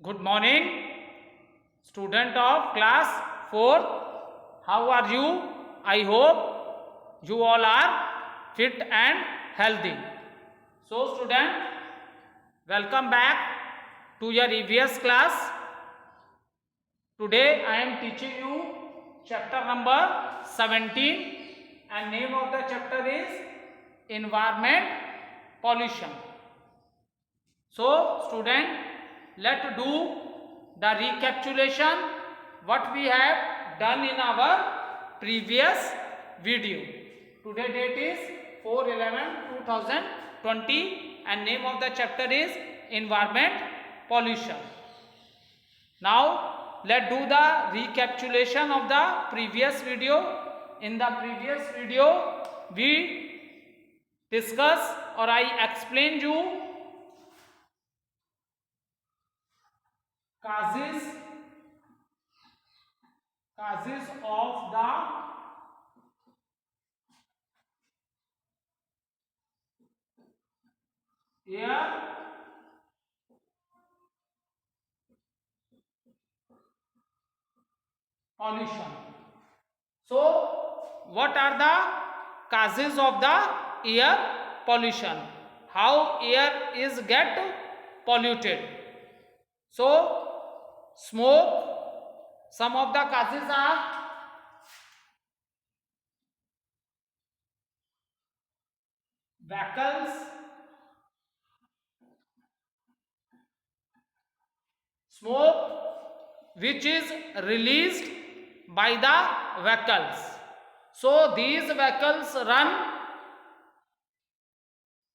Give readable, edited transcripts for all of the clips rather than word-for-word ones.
Good morning, student of class 4. How are you? I hope you all are fit and healthy. So, student, welcome back to your EVS class. Today, I am teaching you chapter number 17, and name of the chapter is Environment Pollution. So, student, let's do the recapitulation what we have done in our previous video. Today date is 4/11/2020 and name of the chapter is Environment Pollution. Now, let's do the recapitulation of the previous video. In the previous video, we discussed or I explained you causes of the air pollution. So, what are the causes of the air pollution? How air is get polluted? So, smoke, some of the causes are vehicles, smoke which is released by the vehicles. So, these vehicles run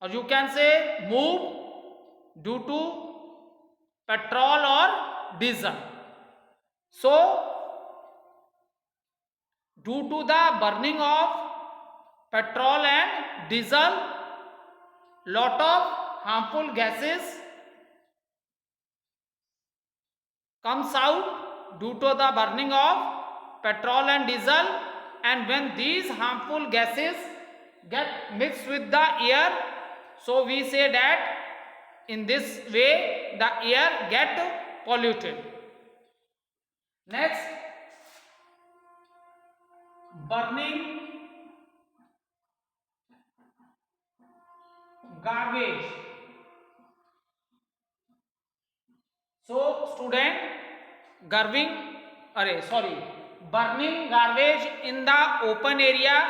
or you can say move due to petrol or diesel. So, due to the burning of petrol and diesel, lot of harmful gases comes out due to the burning of petrol and diesel, and when these harmful gases get mixed with the air, so we say that in this way the air get polluted. Next, burning garbage. So, student, burning garbage in the open area,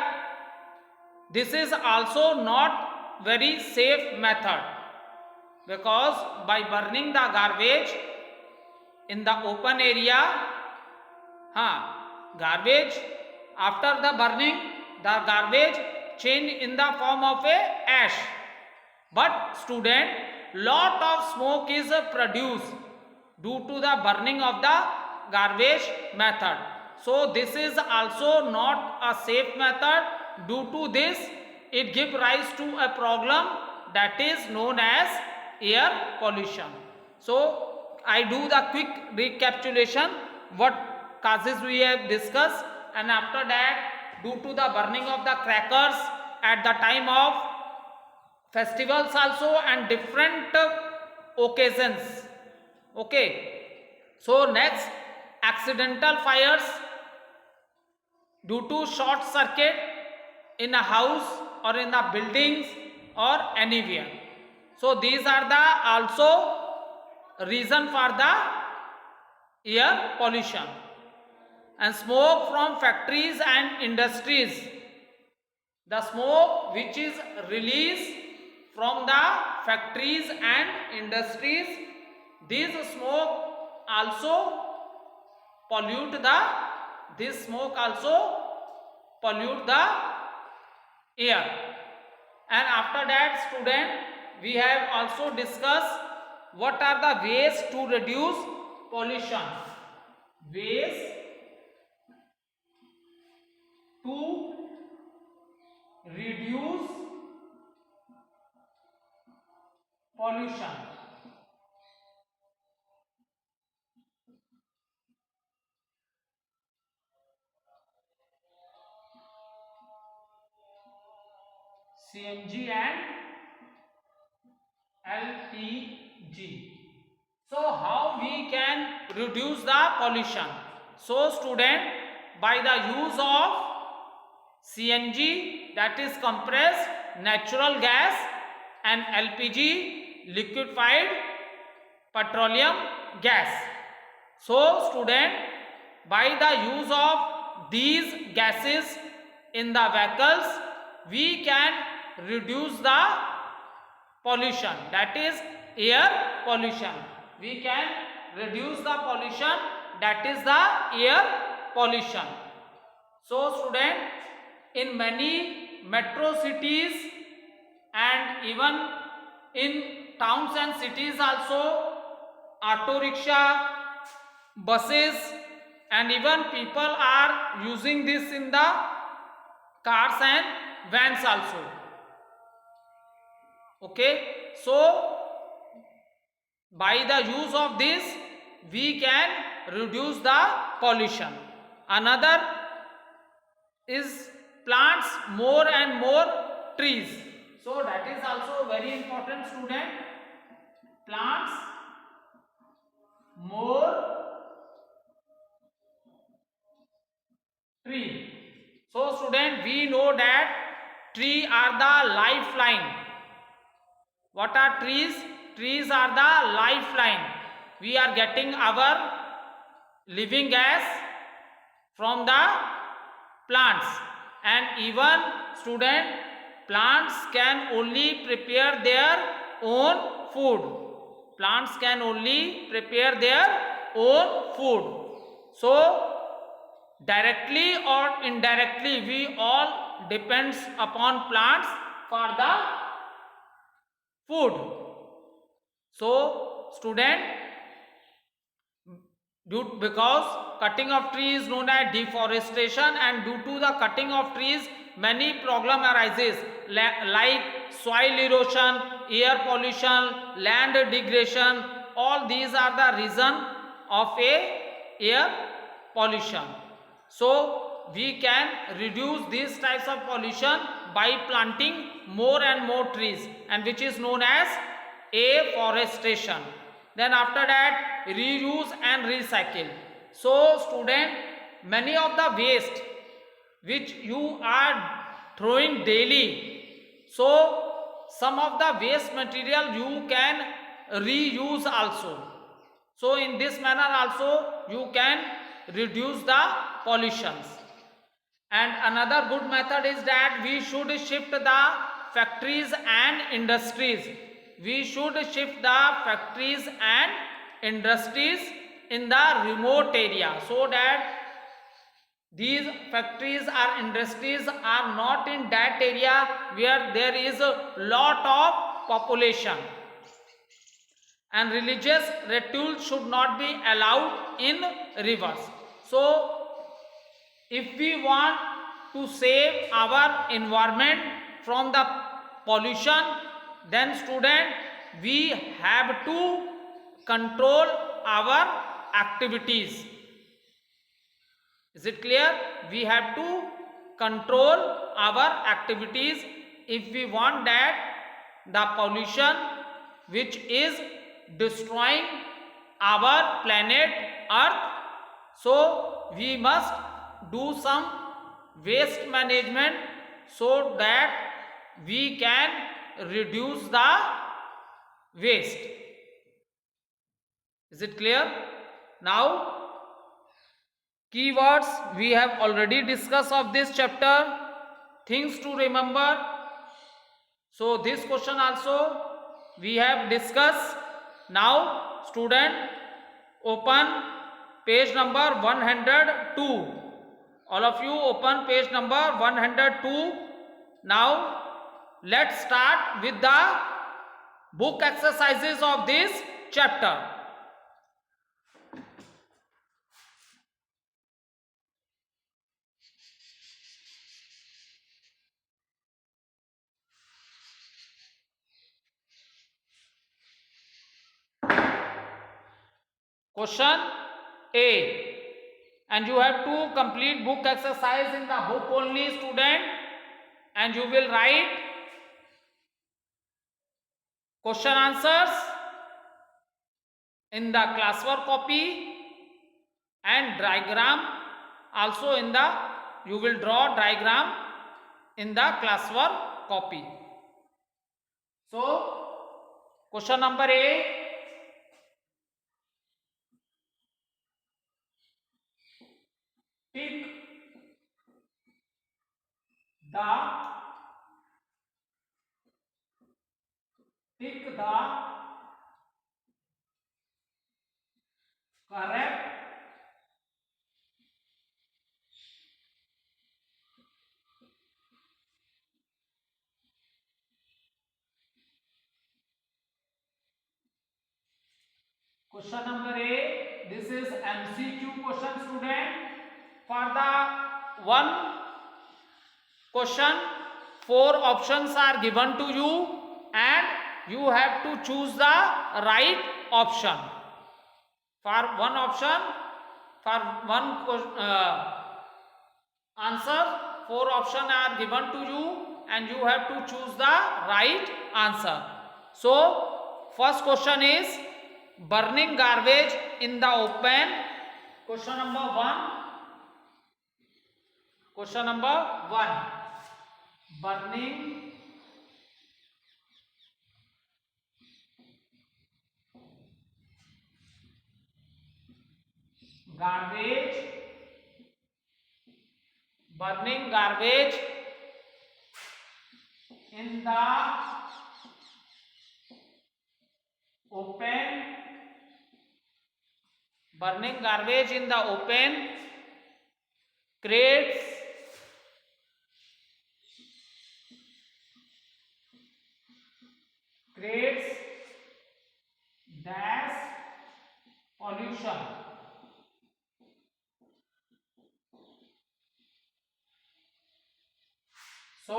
this is also not very safe method, because by burning the garbage in the open area, garbage after the burning, the garbage change in the form of a ash. But student, lot of smoke is produced due to the burning of the garbage method. So this is also not a safe method. Due to this, it gives rise to a problem that is known as air pollution. So I do the quick recapitulation what causes we have discussed, and after that, due to the burning of the crackers at the time of festivals also and different occasions. Okay. So next, accidental fires due to short circuit in a house or in the buildings or anywhere. So these are the also reason for the air pollution. And smoke from factories and industries. The smoke which is released from the factories and industries, this smoke also pollute the air. And after that, student, we have also discussed what are the ways to reduce pollution. Ways to reduce pollution. CNG and LPG. So how we can reduce the pollution. So student, by the use of CNG, that is compressed natural gas, and LPG, liquefied petroleum gas. So student, by the use of these gases in the vehicles, we can reduce the pollution, that is air pollution. We can reduce the pollution, that is the air pollution. So student, in many metro cities and even in towns and cities also, auto rickshaw, buses, and even people are using this in the cars and vans also. Okay, so by the use of this we can reduce the pollution. Another is plants more and more trees. So that is also very important student. Plants more tree. So student, we know that tree are the lifeline. What are trees? Trees are the lifeline. We are getting our living gas from the plants, and even student, plants can only prepare their own food. Plants can only prepare their own food. So directly or indirectly we all depends upon plants for the food. So student, because cutting of trees is known as deforestation, and due to the cutting of trees many problem arises like soil erosion, air pollution, land degradation. All these are the reason of air pollution. So we can reduce these types of pollution by planting more and more trees, and which is known as afforestation. Then after that, reuse and recycle. So student, many of the waste which you are throwing daily, so some of the waste material you can reuse also. So in this manner also you can reduce the pollutions. And another good method is that we should shift the factories and industries. We should shift the factories and industries in the remote area, so that these factories or industries are not in that area where there is a lot of population. And religious rituals should not be allowed in rivers. So if we want to save our environment from the pollution, then student, we have to control our activities. Is it clear? We have to control our activities if we want that the pollution which is destroying our planet Earth, so we must do some waste management so that we can reduce the waste. Is it clear? Now keywords we have already discussed of this chapter. Things to remember. So this question also we have discussed. Now student, open page number 102. All of you open page number 102. Now let's start with the book exercises of this chapter. Question A, and you have to complete book exercise in the book only student, and you will write question answers in the classwork copy. and diagram also in the, you will draw diagram in the classwork copy. So question number A, pick the correct question number A. This is MCQ question, student. For the one question, 4 options are given to you and you have to choose the right option. For one option, for one answer, 4 options are given to you and you have to choose the right answer. So first question is burning garbage in the open. Question number 1. Question number 1. Burning garbage, burning garbage in the open, burning garbage in the open creates dash pollution. So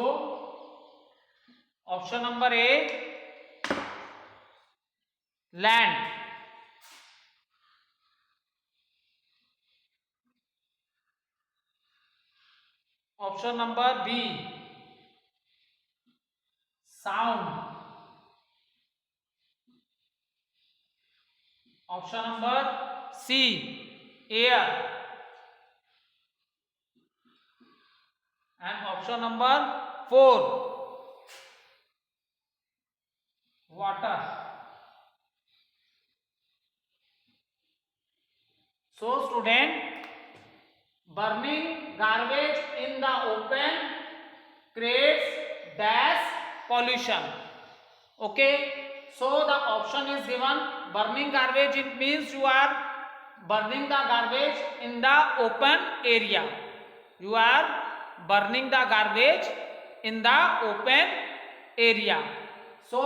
option number A, land. Option number B, sound. Option number C, air. And option number 4, water. So student, burning garbage in the open creates dash pollution. Okay, so the option is given burning garbage. It means you are burning the garbage in the open area. You are burning the garbage in the open area. So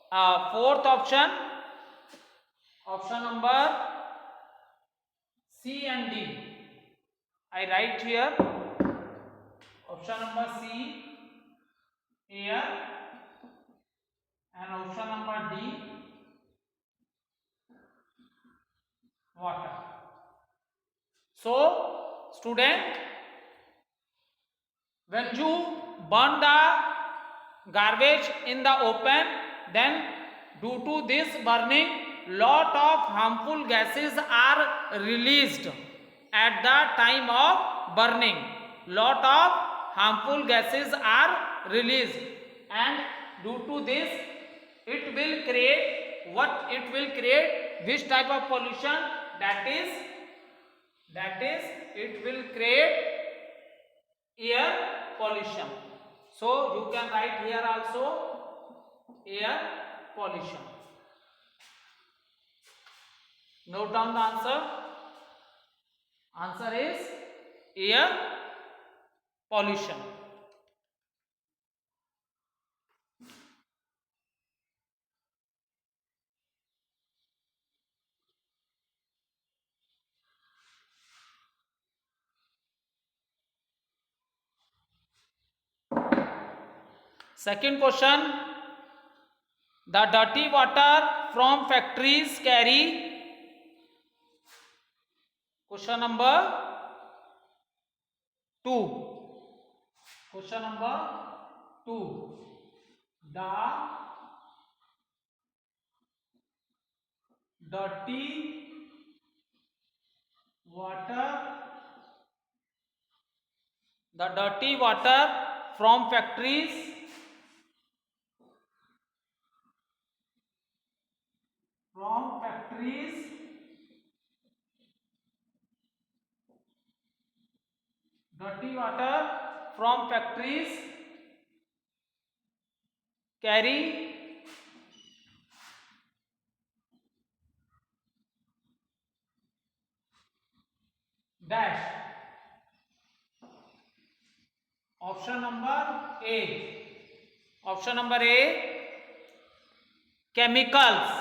fourth option, option number C and D, I write here. Option number C, air, and option number D, water. So student, when you burn the garbage in the open, then due to this burning, lot of harmful gases are released at the time of burning. Lot of harmful gases are released, and due to this it will create what? It will create which type of pollution? That is it will create air pollution. So you can write here also air pollution. Note down the answer. Answer is air pollution. Second question, the dirty water from factories carry. Question number 2. Question number 2. The dirty water, the dirty water from factories, dirty water from factories carry dash. Option number A. Option number A, chemicals.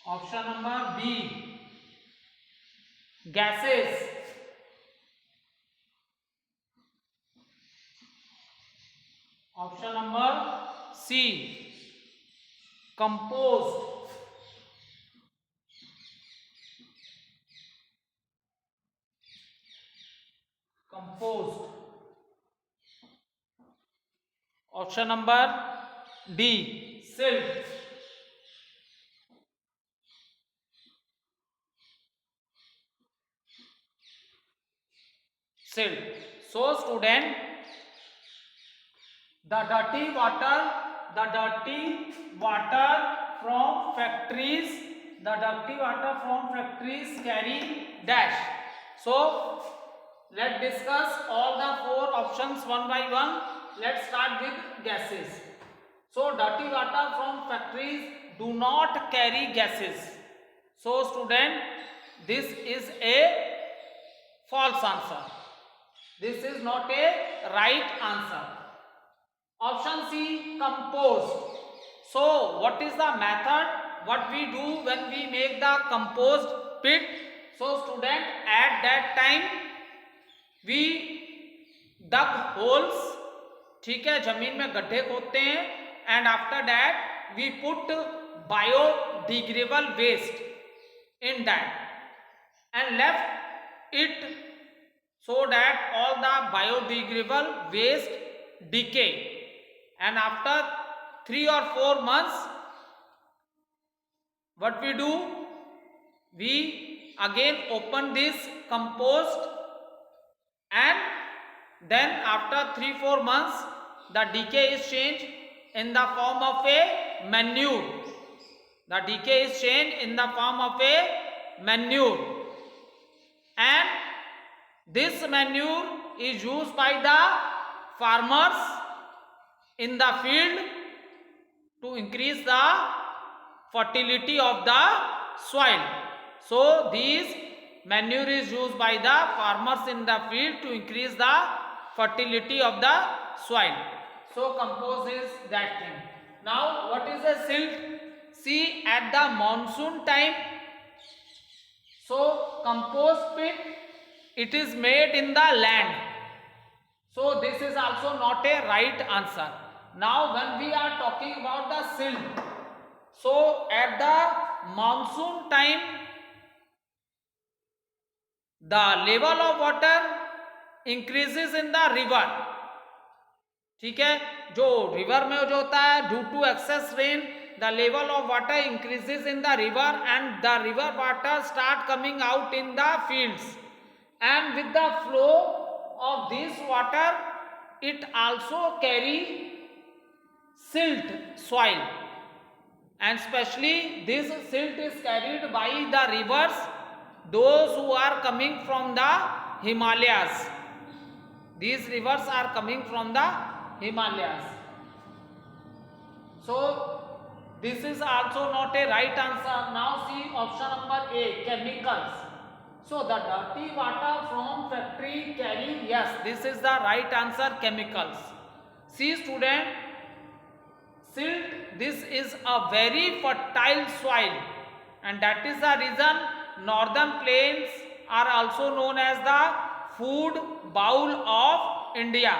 Option number B, gases. Option number C, composed. Option number D, silt. So student, the dirty water from factories, carry dash. So let's discuss all the four options one by one. Let's start with gases. So dirty water from factories do not carry gases. So student, this is a false answer. This is not a right answer. Option C, compost. So what is the method? What we do when we make the compost pit? So student, at that time we dug holes. ठीक है, जमीन में गड्ढे खोदते हैं, and after that we put biodegradable waste in that and left it so that all the biodegradable waste decay, and after 3 or 4 months what we do, we again open this compost, and then after 3-4 months the decay is changed in the form of a manure. And this manure is used by the farmers in the field to increase the fertility of the soil. So this manure is used by the farmers in the field to increase the fertility of the soil. So compost is that thing. Now what is a silt? See, at the monsoon time, so compost pit, it is made in the land. So this is also not a right answer. Now when we are talking about the silt, so at the monsoon time the level of water increases in the river. ठीक है, जो river में जो होता है, due to excess rain the level of water increases in the river and the river water start coming out in the fields, and with the flow of this water it also carry silt soil, and especially this silt is carried by the rivers those who are coming from the Himalayas. These rivers are coming from the Himalayas. So this is also not a right answer. Now see option number A, chemicals. So the dirty water from factory carry, yes, this is the right answer, chemicals. See student, silt, this is a very fertile soil, and that is the reason northern plains are also known as the food bowl of India.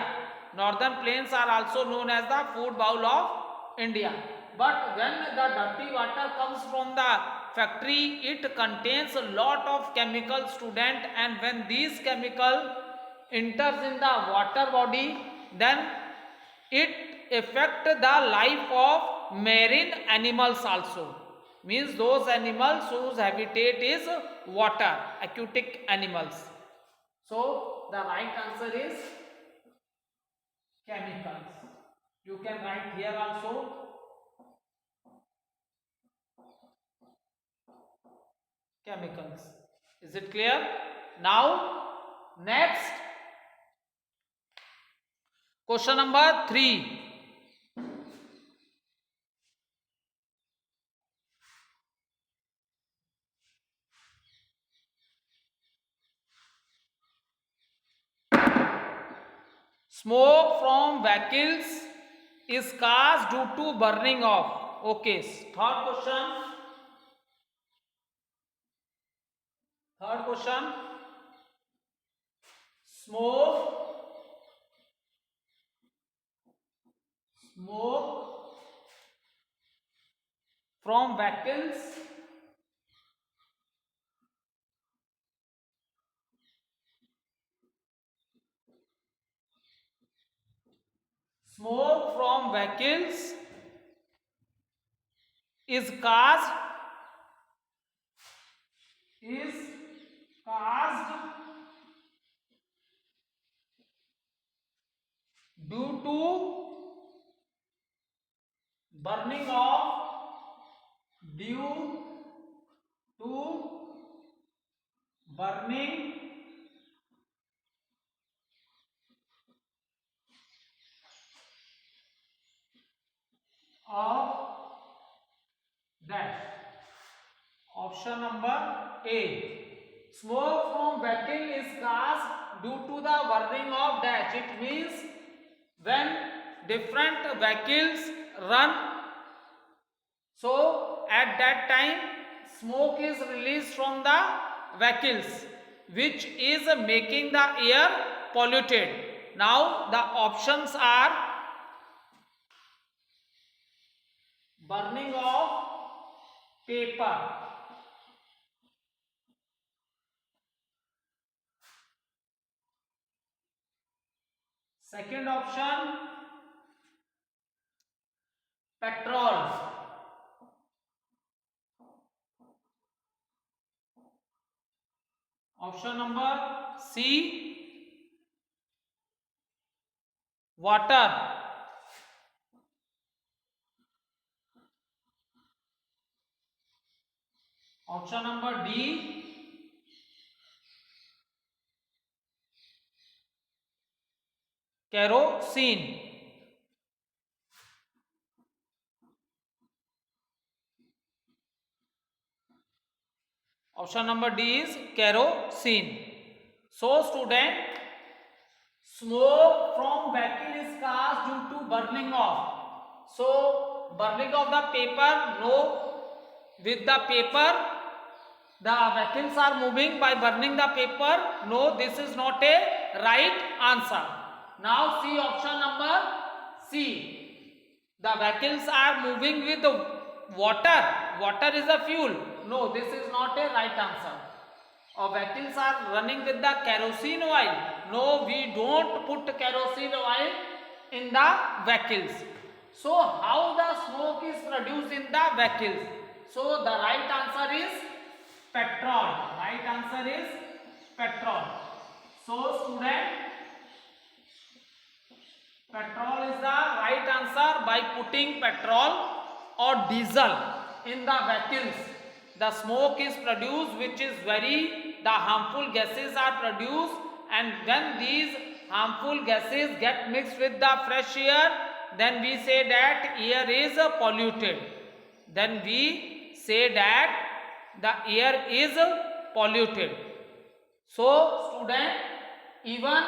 Northern plains are also known as the food bowl of India. But when the dirty water comes from the factory, it contains a lot of chemical student, and when these chemical enters in the water body, then it affect the life of marine animals also. Means those animals whose habitat is water, aquatic animals. So the right answer is chemicals. You can write here also. Chemicals. Is it clear? Now next question number 3. Smoke from vehicles is caused due to burning of. Okay, third question. Third question. Smoke from vehicles is caused due to burning of due to burning of dash. Option number A. Smoke from vehicle is caused due to the burning of dash. It means when different vehicles run, so at that time smoke is released from the vehicles, which is making the air polluted. Now the options are burning of paper, second option petrol, option number C water, option number D kerosene. Option number D is kerosene. So student, smoke from vehicle is caused due to burning of. So burning of the paper, no. With the paper, the vehicles are moving by burning the paper. No, this is not a right answer. Now see option number C. The vehicles are moving with the water. Water is a fuel. No, this is not a right answer. Or vehicles are running with the kerosene oil. No, we don't put kerosene oil in the vehicles. So how the smoke is produced in the vehicles? So the right answer is petrol. Right answer is petrol. So student, petrol is the right answer. By putting petrol or diesel in the vehicles, the smoke is produced, which is the harmful gases are produced, and when these harmful gases get mixed with the fresh air, then we say that air is polluted. Then we say that the air is polluted. So student, even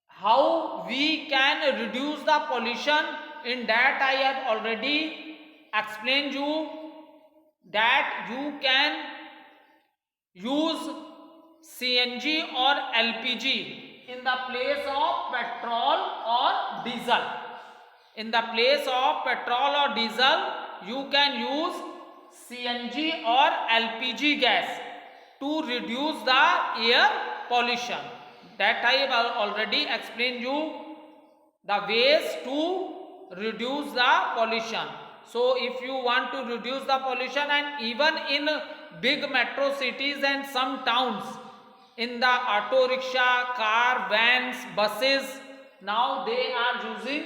how we can reduce the pollution, in that I have already explained you that you can use CNG or LPG in the place of petrol or diesel. In the place of petrol or diesel, you can use CNG or LPG gas to reduce the air pollution. That I have already explained you the ways to reduce the pollution. So if you want to reduce the pollution, and even in big metro cities and some towns, in the auto rickshaw, car, vans, buses, now they are using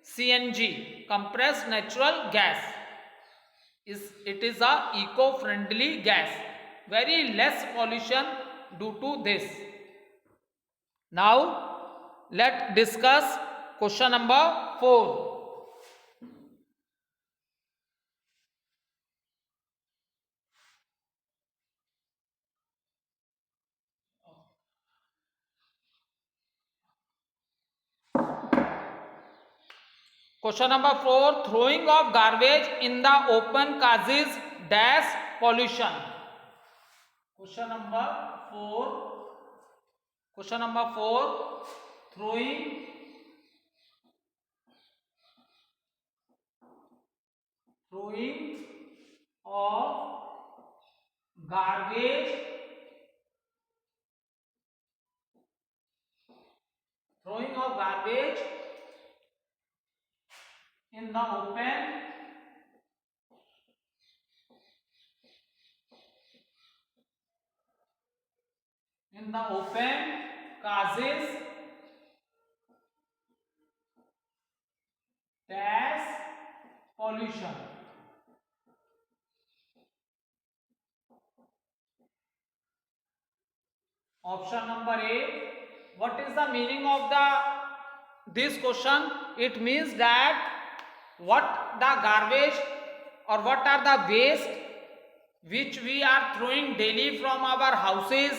CNG, compressed natural gas. It is a eco-friendly gas, very less pollution due to this. Now let's discuss question number 4. Question number 4. Throwing of garbage in the open causes dash pollution. Question number 4. Question number 4. Throwing of garbage in the open causes dash pollution. Option number A. What is the meaning of this question? It means that what the garbage or what are the waste which we are throwing daily from our houses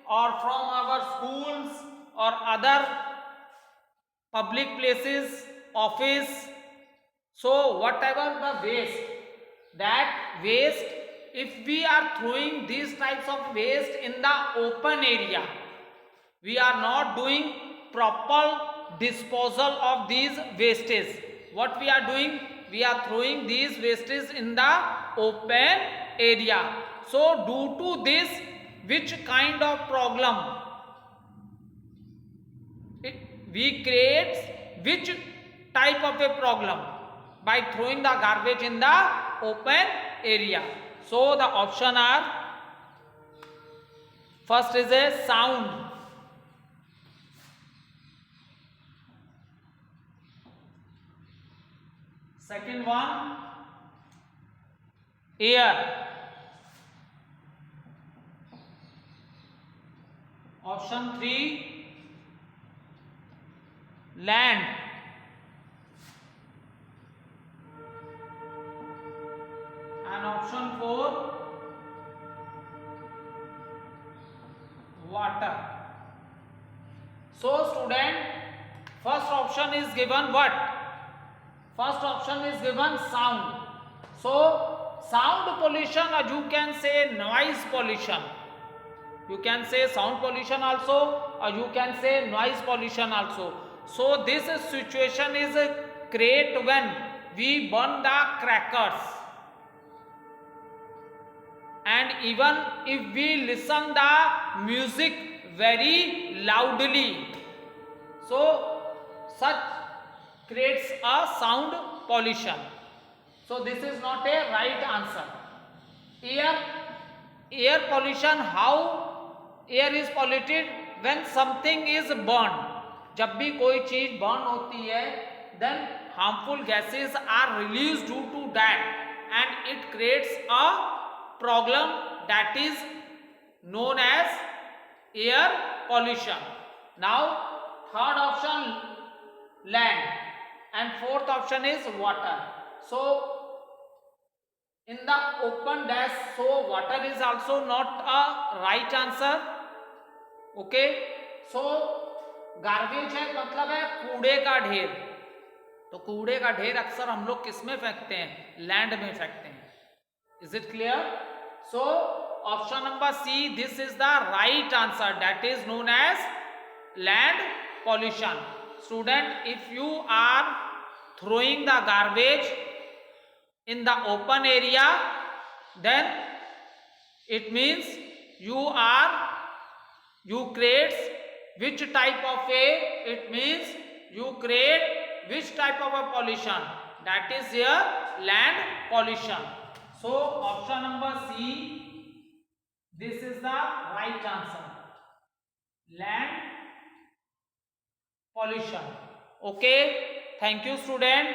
or from our schools or other public places, office. So whatever the waste, that waste, if we are throwing these types of waste in the open area, we are not doing proper disposal of these wastes. What we are doing? We are throwing these wastes in the open area. So due to this, which kind of problem we create, which type of a problem by throwing the garbage in the open area? So the option are, first is a sound, second one air, option 3 land, and option 4 water. So student, first option is given what? First option is given sound. So sound pollution, or you can say noise pollution. You can say sound pollution also, or you can say noise pollution also. So this situation is created when we burn the crackers, and even if we listen the music very loudly, so such creates a sound pollution. So this is not a right answer. Air pollution, how air is polluted? When something is burned, जब भी कोई चीज burn होती है, then harmful gases are released due to that, and it creates a problem that is known as air pollution. Now third option land, and fourth option is water. So in the open dash, so water is also not a right answer. Okay, so garbage है मतलब है कूड़े का ढेर, तो कूड़े का ढेर अक्सर हम लोग किस में फेंकते हैं? लैंड में फेंकते हैं. Is it clear? So option number C, this is the right answer, that is known as land pollution. Student, if you are throwing the garbage in the open area, then it means you create which type of a? It means you create which type of a pollution? That is your land pollution. So option number C, this is the right answer. Land pollution. Okay, thank you student.